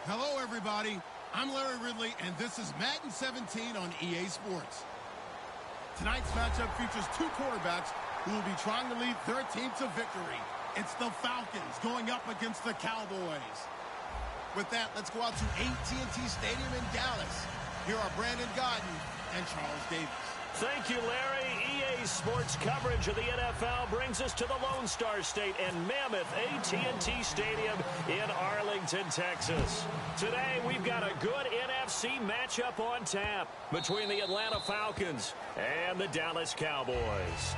Hello, everybody. I'm Larry Ridley, and this is Madden 17 on EA Sports. Tonight's matchup features two quarterbacks who will be trying to lead their team to victory. It's the Falcons going up against the Cowboys. With that, let's go out to AT&T Stadium in Dallas. Here are Brandon Gaudin and Charles Davis. Thank you, Larry. EA Sports coverage of the NFL brings us to the Lone Star State and mammoth AT&T Stadium in Arlington, Texas. Today, we've got a good NFC matchup on tap between the Atlanta Falcons and the Dallas Cowboys.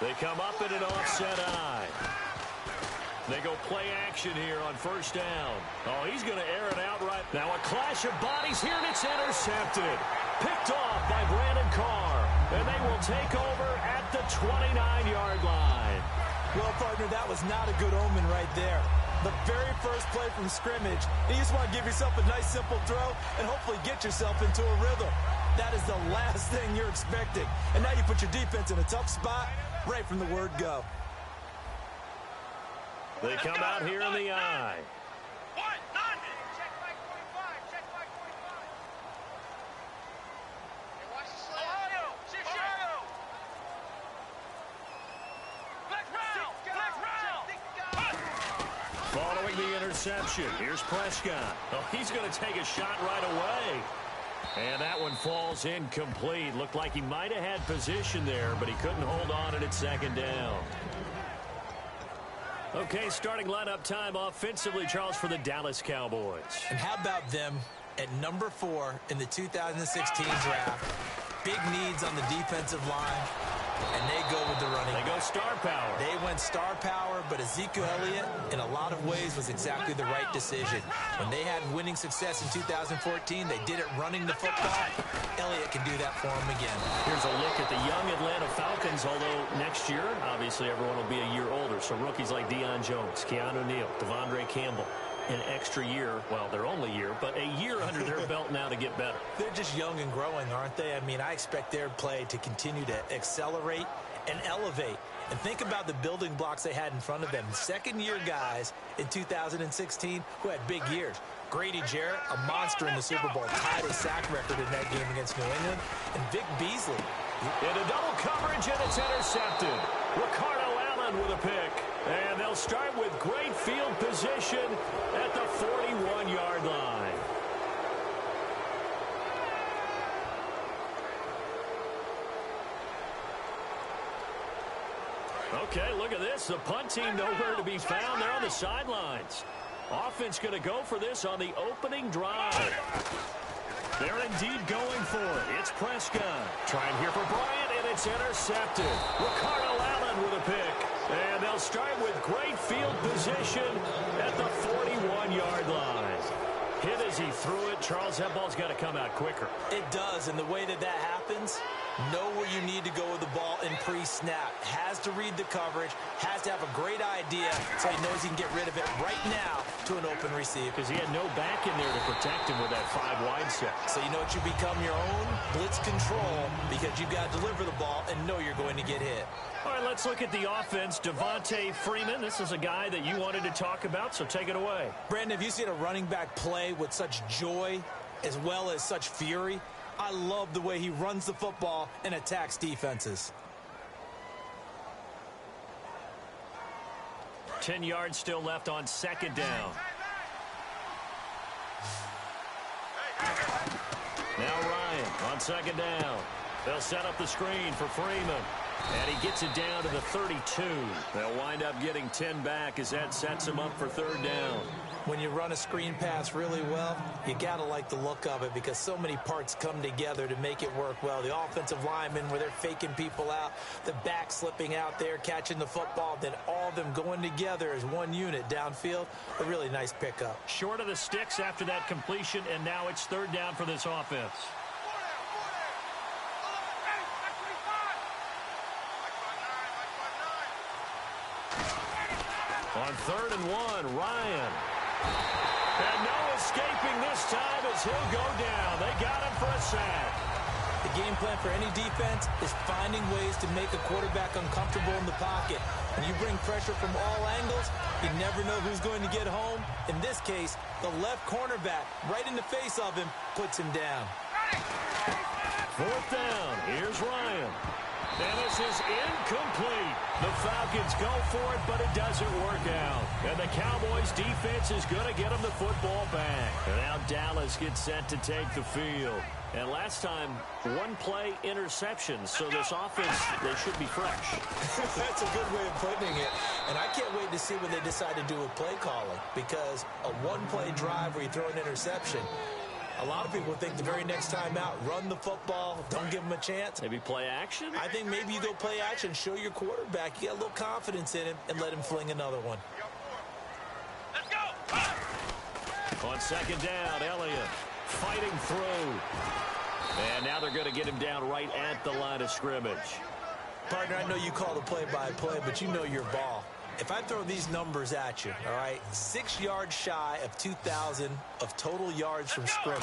They come up in an offset eye. They go play action here on first down. Oh, he's going to air it out right. Now a clash of bodies here, and it's intercepted. Picked off by Brandon Carr. And they will take over at the 29-yard line. Well, partner, that was not a good omen right there. The very first play from scrimmage, you just want to give yourself a nice, simple throw and hopefully get yourself into a rhythm. That is the last thing you're expecting. And now you put your defense in a tough spot right from the word go. They come out here in the eye. Check Mike 45. Check Mike 45. Hey, watch the slip. Ohio. Black round. Following the interception, here's Prescott. Oh, he's going to take a shot right away. And that one falls incomplete. Looked like he might have had position there, but he couldn't hold on at second down. Okay, starting lineup time offensively, Charles, for the Dallas Cowboys. And how about them at number 4 in the 2016 draft? Big needs on the defensive line, and they go with the running back. They go star power. They went star power, but Ezekiel Elliott, in a lot of ways, was exactly the right decision. When they had winning success in 2014, they did it running the football. Elliott can do that for them again. Here's a look at the young Atlanta Falcons, although next year, obviously, everyone will be a year older. So rookies like Deion Jones, Keanu Neal, Devondre Campbell, an extra year, well, their only year, but a year under their belt now to get better. They're just young and growing, aren't they? I mean, I expect their play to continue to accelerate and elevate. And think about the building blocks they had in front of them. Second-year guys in 2016 who had big years. Grady Jarrett, a monster in the Super Bowl, tied a sack record in that game against New England. And Vic Beasley. In a double coverage, and it's intercepted. Ricardo Allen with a pick. And they'll start with great field position at the 41-yard line. Okay, look at this. The punt team nowhere to be found. They're on the sidelines. Offense going to go for this on the opening drive. They're indeed going for it. It's Prescott. Trying here for Bryant, and it's intercepted. Ricardo Allen with a pick. And they'll start with great field position at the 41-yard line. Hit as he threw it. Charles, that ball's got to come out quicker. It does, and the way that happens, know where you need to go with the ball in pre-snap. Has to read the coverage, has to have a great idea so he knows he can get rid of it right now to an open receiver. Because he had no back in there to protect him with that 5-wide set. So you know what, you become your own blitz control because you've got to deliver the ball and know you're going to get hit. All right, let's look at the offense. Devontae Freeman, this is a guy that you wanted to talk about, so take it away. Brandon, have you seen a running back play with such joy as well as such fury? I love the way he runs the football and attacks defenses. 10 yards still left on second down. Now Ryan on second down. They'll set up the screen for Freeman. And he gets it down to the 32. They'll wind up getting 10 back as that sets him up for third down. When you run a screen pass really well, you got to like the look of it because so many parts come together to make it work well. The offensive linemen where they're faking people out, the back slipping out there, catching the football, then all of them going together as one unit downfield. A really nice pickup. Short of the sticks after that completion, and now it's third down for this offense. On 3rd and 1, Ryan. And no escaping this time as he'll go down. They got him for a sack. The game plan for any defense is finding ways to make a quarterback uncomfortable in the pocket. When you bring pressure from all angles, you never know who's going to get home. In this case, the left cornerback, right in the face of him, puts him down. 4th down. Here's Ryan. And this is incomplete. The Falcons go for it, but it doesn't work out. And the Cowboys defense is going to get them the football back. And now Dallas gets set to take the field. And last time, one-play interception. So this offense, they should be fresh. That's a good way of putting it. And I can't wait to see what they decide to do with play calling. Because a one-play drive where you throw an interception, a lot of people think the very next time out, run the football, don't give them a chance. Maybe play action? I think maybe you go play action, show your quarterback, you got a little confidence in him, and let him fling another one. Let's go! On 2nd down, Elliott fighting through. And now they're going to get him down right at the line of scrimmage. Partner, I know you call the play-by-play, but you know your ball. If I throw these numbers at you, all right, 6 yards shy of 2,000 of total yards from scrimmage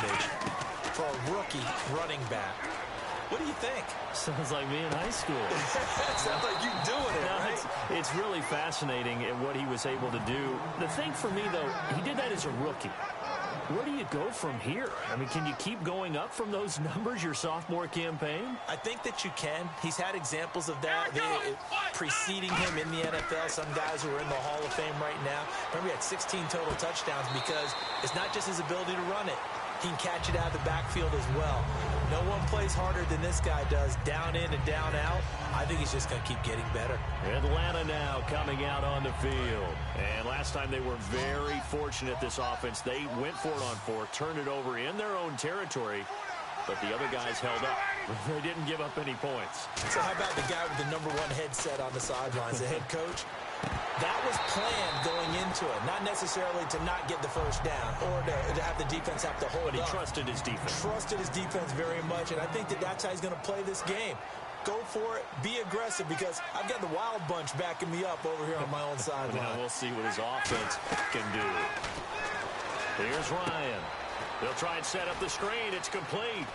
for a rookie running back. What do you think? Sounds like me in high school. Sounds like you doing it, no, right? It's really fascinating at what he was able to do. The thing for me, though, he did that as a rookie. Where do you go from here? I mean, can you keep going up from those numbers your sophomore campaign? I think that you can. He's had examples of that preceding him in the NFL. Some guys who are in the Hall of Fame right now. Remember, he had 16 total touchdowns because it's not just his ability to run it. He can catch it out of the backfield as well. No one plays harder than this guy does, down in and down out. I think he's just going to keep getting better. Atlanta now coming out on the field. And last time they were very fortunate, this offense. They went for it on 4th, turned it over in their own territory, but the other guys held up. They didn't give up any points. So how about the guy with the #1 headset on the sidelines, the head coach? That was planned going into it, not necessarily to not get the first down or to have the defense have to hold up. But he trusted his defense. Trusted his defense very much, and I think that that's how he's going to play this game. Go for it, be aggressive, because I've got the wild bunch backing me up over here on my own sideline. Now we'll see what his offense can do. Here's Ryan. They'll try and set up the screen. It's complete.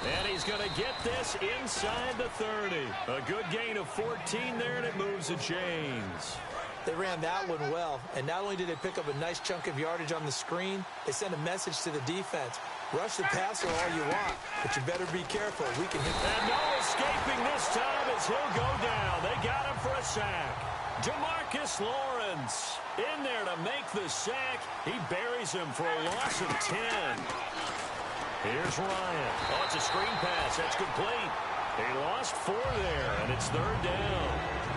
And he's going to get this inside the 30. A good gain of 14 there, and it moves the chains. They ran that one well, and not only did they pick up a nice chunk of yardage on the screen, they sent a message to the defense. Rush the passer all you want, but you better be careful. We can hit that. And no escaping this time as he'll go down. They got him for a sack. Demarcus Lawrence in there to make the sack. He buries him for a loss of 10. Here's Ryan. Oh, it's a screen pass. That's complete. He lost 4 there, and it's 3rd down.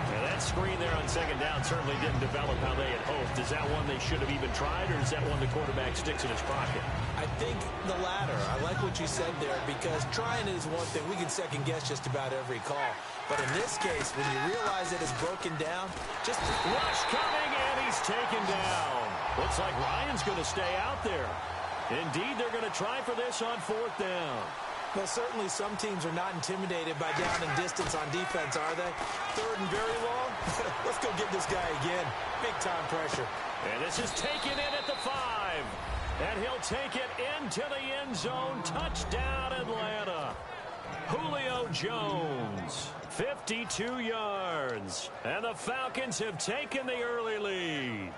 Now, that screen there on 2nd down certainly didn't develop how they had hoped. Is that one they should have even tried, or is that one the quarterback sticks in his pocket? I think the latter. I like what you said there, because trying it is one thing. We can second-guess just about every call. But in this case, when you realize that it's broken down, just rush coming, and he's taken down. Looks like Ryan's going to stay out there. Indeed, they're going to try for this on 4th down. Well, certainly some teams are not intimidated by down and distance on defense, are they? 3rd and very long? Let's go get this guy again. Big-time pressure. And this is taken in at the 5. And he'll take it into the end zone. Touchdown, Atlanta. Julio Jones, 52 yards. And the Falcons have taken the early lead.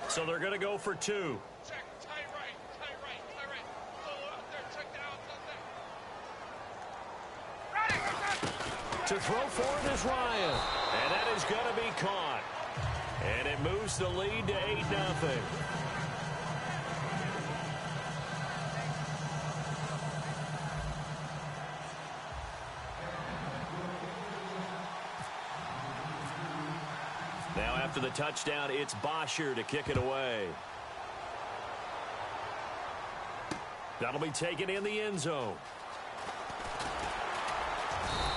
So they're going to go for 2. Check, tie right. Go out there, check the outside. To throw for it is Ryan. And that is going to be caught. And it moves the lead to 8-0. Now after the touchdown, it's Bosher to kick it away. That'll be taken in the end zone.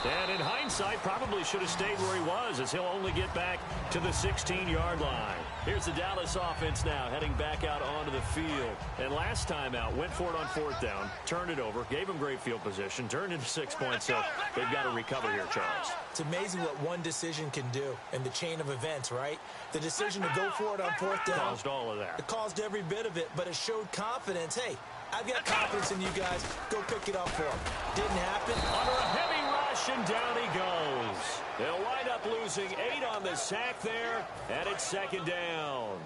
And in hindsight, probably should have stayed where he was, as he'll only get back to the 16-yard line. Here's the Dallas offense now, heading back out onto the field. And last time out, went for it on 4th down, turned it over, gave him great field position, turned into 6 points, so they've got to recover here, Charles. It's amazing what one decision can do in the chain of events, right? The decision to go for it on 4th down. Caused all of that. It caused every bit of it, but it showed confidence. Hey, I've got confidence in you guys. Go pick it up for him. Didn't happen. Under a heavy rush, and down he goes. They'll wind up losing 8 on the sack there, and it's 2nd down.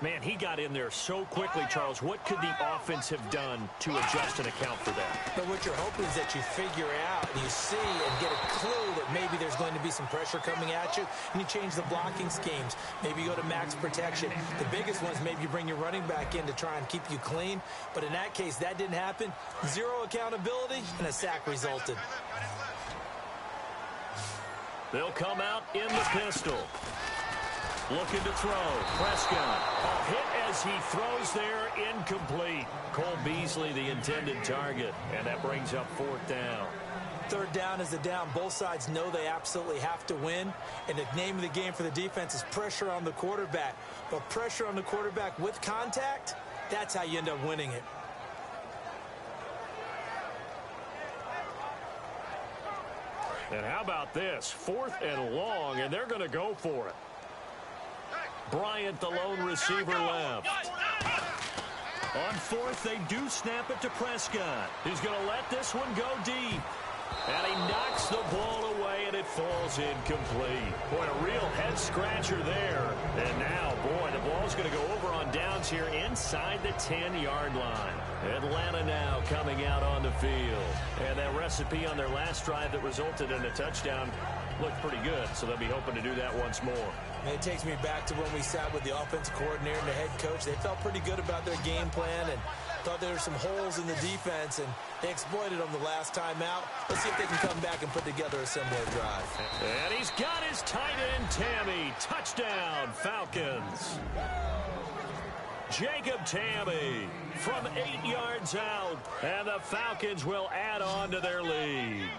Man, he got in there so quickly, Charles. What could the offense have done to adjust and account for that? But what you're hoping is that you figure out and you see and get a clue that maybe there's going to be some pressure coming at you, and you change the blocking schemes. Maybe you go to max protection. The biggest one is maybe you bring your running back in to try and keep you clean. But in that case, that didn't happen. 0 accountability, and a sack resulted. They'll come out in the pistol. Looking to throw. Prescott. A hit as he throws there, incomplete. Cole Beasley, the intended target. And that brings up 4th down. 3rd down is the down. Both sides know they absolutely have to win. And the name of the game for the defense is pressure on the quarterback. But pressure on the quarterback with contact, that's how you end up winning it. And how about this? 4th and long, and they're going to go for it. Bryant, the lone receiver, left. On 4th, they do snap it to Prescott. He's going to let this one go deep. And he knocks the ball away, and it falls incomplete. Boy, a real head-scratcher there. And now, boy, the ball's going to go over on downs here inside the 10-yard line. Atlanta now coming out on the field. And that recipe on their last drive that resulted in a touchdown looked pretty good, so they'll be hoping to do that once more. And it takes me back to when we sat with the offensive coordinator and the head coach. They felt pretty good about their game plan and thought there were some holes in the defense, and they exploited them the last time out. Let's see if they can come back and put together a similar drive. And he's got his tight end, Tammy. Touchdown, Falcons. Jacob Tammy from 8 yards out, and the Falcons will add on to their lead.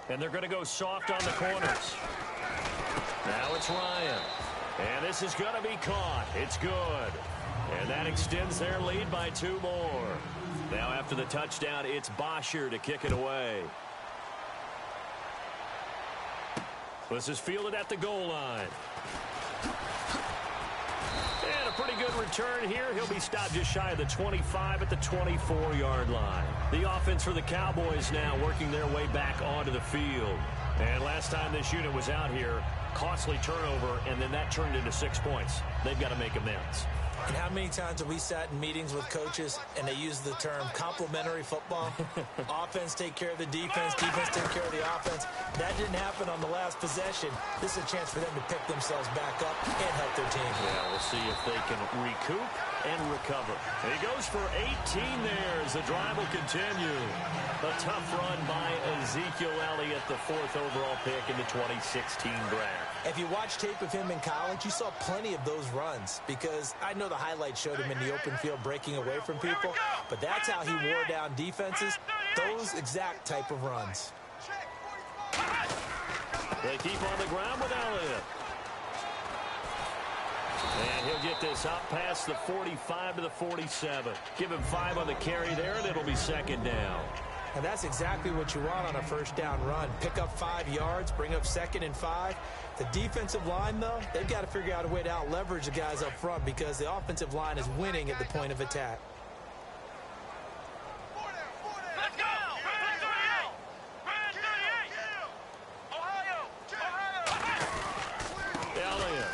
And they're going to go soft on the corners. Now it's Ryan. And this is going to be caught. It's good. And that extends their lead by 2 more. Now after the touchdown, it's Bosher to kick it away. This is fielded at the goal line. And a pretty good return here. He'll be stopped just shy of the 25 at the 24-yard line. The offense for the Cowboys now working their way back onto the field. And last time this unit was out here, costly turnover, and then that turned into 6 points. They've got to make amends. And how many times have we sat in meetings with coaches and they use the term complementary football? Offense take care of the defense, defense take care of the offense. That didn't happen on the last possession. This is a chance for them to pick themselves back up and help their team. Yeah, we'll see if they can recoup and recover. And he goes for 18 there as the drive will continue. A tough run by Ezekiel Elliott, the 4th overall pick in the 2016 draft. If you watch tape of him in college, you saw plenty of those runs because I know the highlights showed him in the open field breaking away from people, but that's how he wore down defenses, those exact type of runs. They keep on the ground with Elliott. And he'll get this up past the 45 to the 47. Give him 5 on the carry there, and it'll be 2nd down. And that's exactly what you want on a 1st down run. Pick up 5 yards, bring up 2nd and 5. The defensive line, though, they've got to figure out a way to out-leverage the guys up front because the offensive line is winning at the point of attack. Let's go! Elliott.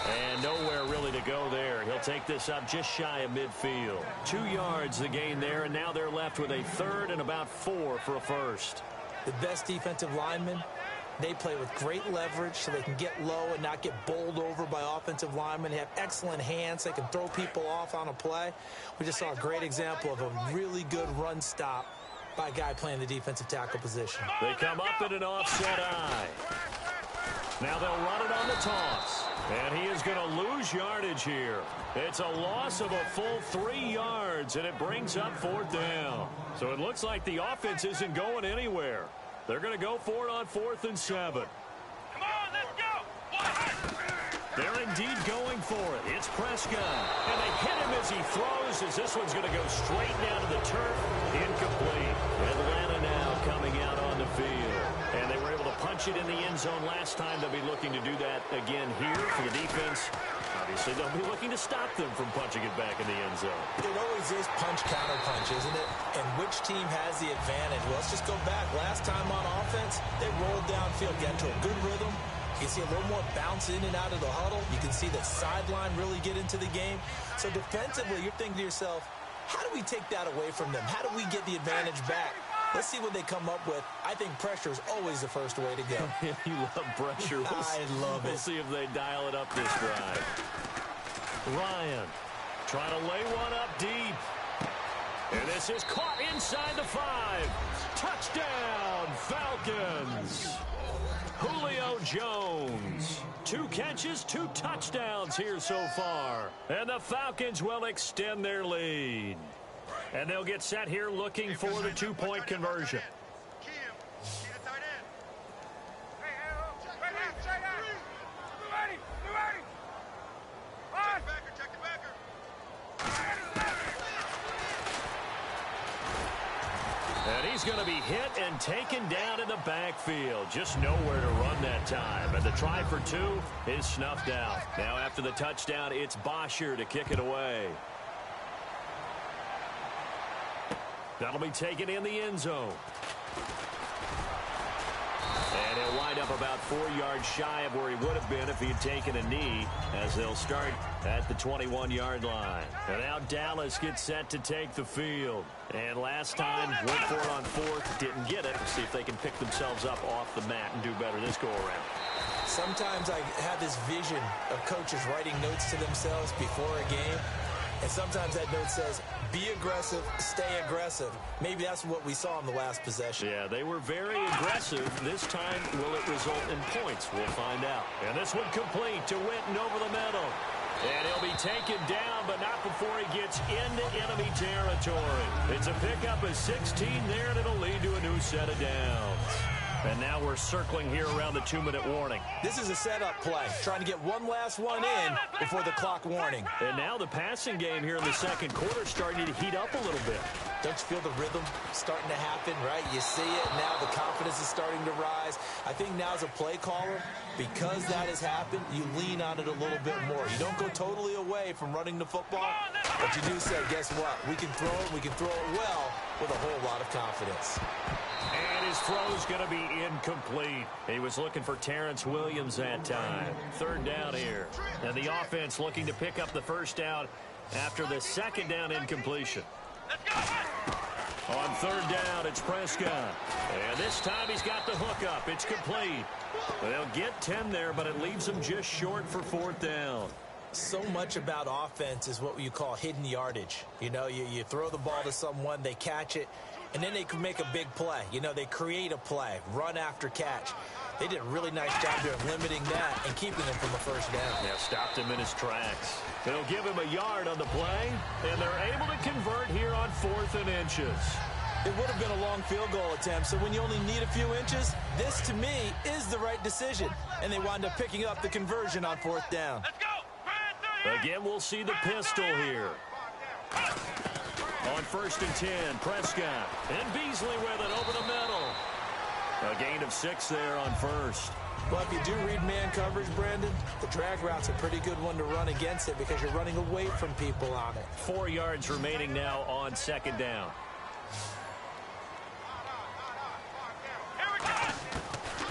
And nowhere really to go there. He'll take this up just shy of midfield. 2 yards the gain there, and now they're left with a 3rd and about 4 for a 1st. The best defensive linemen, they play with great leverage so they can get low and not get bowled over by offensive linemen. They have excellent hands. They can throw people off on a play. We just saw a great example of a really good run stop by a guy playing the defensive tackle position. They come up in an offset eye. Now they'll run it on the toss. And he is going to lose yardage here. It's a loss of a full 3 yards, and it brings up 4th down. So it looks like the offense isn't going anywhere. They're going to go for it on 4th and 7. Come on, let's go. They're indeed going for it. It's Prescott. And they hit him as he throws, as this one's going to go straight down to the turf. Incomplete. Atlanta now coming out on the field. And they were able to punch it in the end zone last time. They'll be looking to do that again here for the defense. Obviously, they'll be looking to stop them from punching it back in the end zone. It always is punch-counter-punch, isn't it? And which team has the advantage? Well, let's just go back. Last time on offense, they rolled downfield, get into a good rhythm. You can see a little more bounce in and out of the huddle. You can see the sideline really get into the game. So defensively, you're thinking to yourself, how do we take that away from them? How do we get the advantage back? Let's see what they come up with. I think pressure is always the first way to go. You love pressure. I love it. We'll see if they dial it up this drive. Ryan trying to lay one up deep. And this is caught inside the 5. Touchdown, Falcons. Julio Jones. 2 catches, 2 touchdowns here so far. And the Falcons will extend their lead. And they'll get set here looking for the 2-point conversion. And he's going to be hit and taken down in the backfield. Just nowhere to run that time. And the try for 2 is snuffed out. Now after the touchdown, it's Bosher to kick it away. That'll be taken in the end zone. And he'll wind up about 4 yards shy of where he would have been if he had taken a knee, as they'll start at the 21-yard line. And now Dallas gets set to take the field. And last time, went for it on 4th, didn't get it. We'll see if they can pick themselves up off the mat and do better this go-around. Sometimes I have this vision of coaches writing notes to themselves before a game. And sometimes that note says, be aggressive, stay aggressive. Maybe that's what we saw in the last possession. Yeah, they were very aggressive. This time, will it result in points? We'll find out. And this one complete to Witten over the middle. And he'll be taken down, but not before he gets into enemy territory. It's a pickup of 16 there, and it'll lead to a new set of downs. And now we're circling here around the 2-minute warning. This is a setup play, trying to get one last one in before the clock warning. And now the passing game here in the second quarter is starting to heat up a little bit. Don't you feel the rhythm starting to happen, right? You see it, now the confidence is starting to rise. I think now as a play caller, because that has happened, you lean on it a little bit more. You don't go totally away from running the football, but you do say, guess what? We can throw it, we can throw it well with a whole lot of confidence. And his throw's going to be incomplete. He was looking for Terrence Williams that time. 3rd down here. And the offense looking to pick up the 1st down after the 2nd down incompletion. On 3rd down, it's Prescott. And this time he's got the hook up. It's complete. They'll get 10 there, but it leaves them just short for 4th down. So much about offense is what you call hidden yardage. You know, you throw the ball to someone, they catch it, and then they can make a big play. You know, they create a play, run after catch. They did a really nice job there of limiting that and keeping him from a 1st down. Yeah, stopped him in his tracks. They'll give him a yard on the play, and they're able to convert here on 4th and inches. It would have been a long field goal attempt, so when you only need a few inches, this, to me, is the right decision. And they wind up picking up the conversion on 4th down. Let's go. Again, we'll see the pistol here. On 1st and 10, Prescott. And Beasley with it over the middle. A gain of 6 there on 1st. Well, if you do read man coverage, Brandon, the drag route's a pretty good one to run against it because you're running away from people on it. 4 yards remaining now on 2nd down.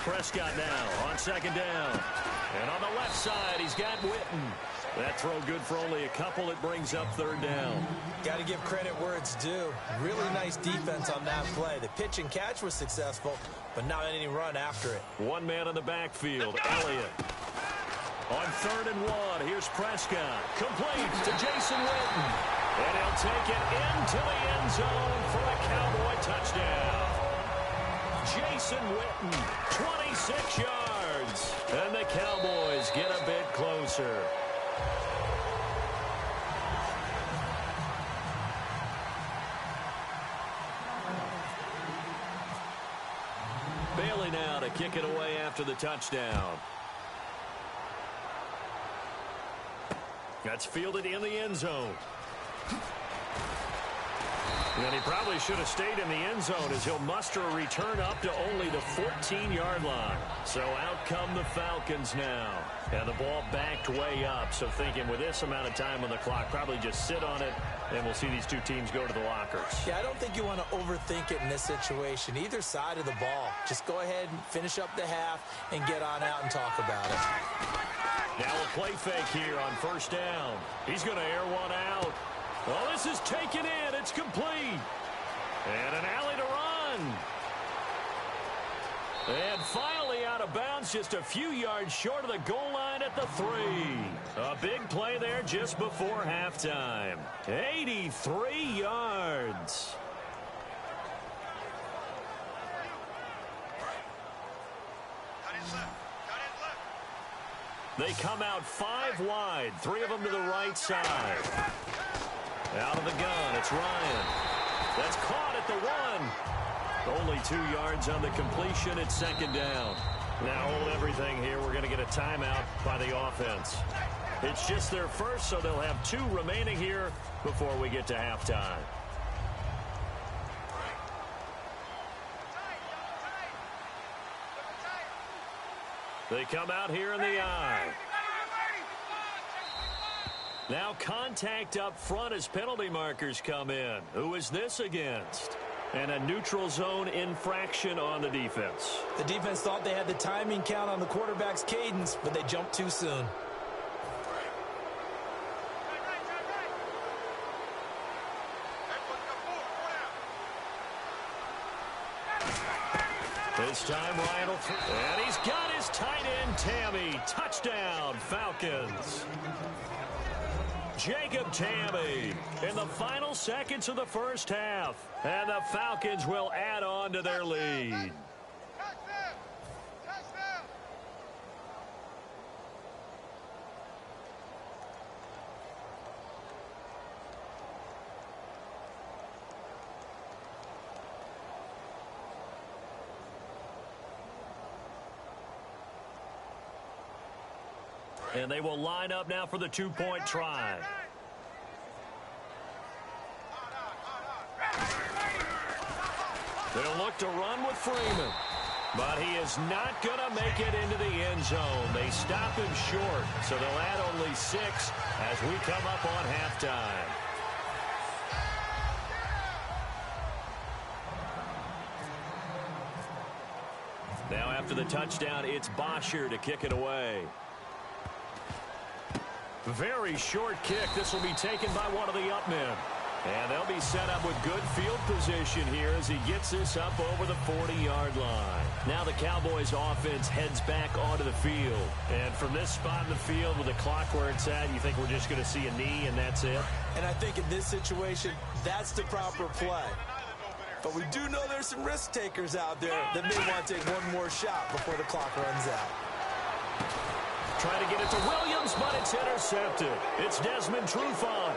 Prescott now on 2nd down. And on the left side, he's got Witten. That throw good for only a couple. It brings up 3rd down. Got to give credit where it's due. Really nice defense on that play. The pitch and catch was successful, but not any run after it. 1 man in the backfield, Elliott. On 3rd and 1, here's Prescott. Complete to Jason Witten. And he'll take it into the end zone for a Cowboy touchdown. Jason Witten, 26 yards. And the Cowboys get a bit closer. Bailey now to kick it away after the touchdown. That's fielded in the end zone. And he probably should have stayed in the end zone as he'll muster a return up to only the 14-yard line. So out come the Falcons now. And the ball backed way up. So thinking with this amount of time on the clock, probably just sit on it, and we'll see these two teams go to the lockers. Yeah, I don't think you want to overthink it in this situation. Either side of the ball. Just go ahead and finish up the half and get on out and talk about it. Now a play fake here on first down. He's going to air one out. Well, this is taken in. It's complete. And an alley to run. And finally out of bounds, just a few yards short of the goal line at the 3. A big play there just before halftime. 83 yards. They come out 5 wide, 3 of them to the right side. Out of the gun, it's Ryan. That's caught at the 1. Only 2 yards on the completion. It's second down. Now hold everything here. We're going to get a timeout by the offense. It's just their first, so they'll have 2 remaining here before we get to halftime. They come out here in the eye. Now contact up front as penalty markers come in. Who is this against? And a neutral zone infraction on the defense. The defense thought they had the timing count on the quarterback's cadence, but they jumped too soon. This time Ryan will and he's got his tight end Tammy. Touchdown Falcons. Jacob Tammy in the final seconds of the first half. And the Falcons will add on to their lead. And they will line up now for the 2-point try. They'll look to run with Freeman. But he is not going to make it into the end zone. They stop him short, so they'll add only 6 as we come up on halftime. Now after the touchdown, it's Bosher to kick it away. Very short kick. This will be taken by one of the up men. And they'll be set up with good field position here as he gets this up over the 40-yard line. Now the Cowboys offense heads back onto the field. And from this spot in the field with the clock where it's at, you think we're just going to see a knee and that's it? And I think in this situation, that's the proper play. But we do know there's some risk takers out there that may want to take one more shot before the clock runs out. Trying to get it to Williams, but it's intercepted. It's Desmond Trufant.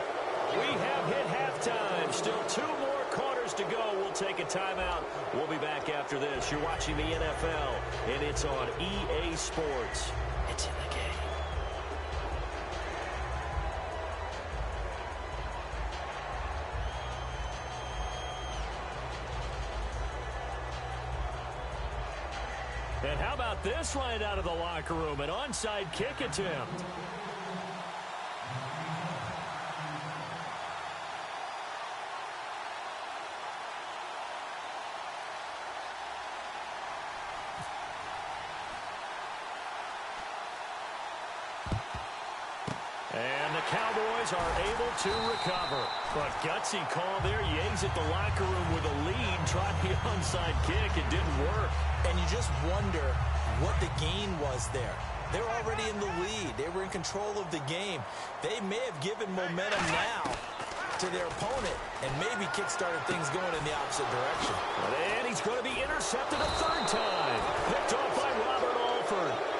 We have hit halftime. Still 2 more quarters to go. We'll take a timeout. We'll be back after this. You're watching the NFL, and it's on EA Sports. It's in the game. And how about this right out of the locker room? An onside kick attempt. And the Cowboys are able to recover. But gutsy call there. Yates at the locker room with a lead. Tried the onside kick. It didn't work. And you just wonder what the gain was there. They're already in the lead. They were in control of the game. They may have given momentum now to their opponent and maybe kick-started things going in the opposite direction. And he's going to be intercepted a third time. Picked off by Robert Alford.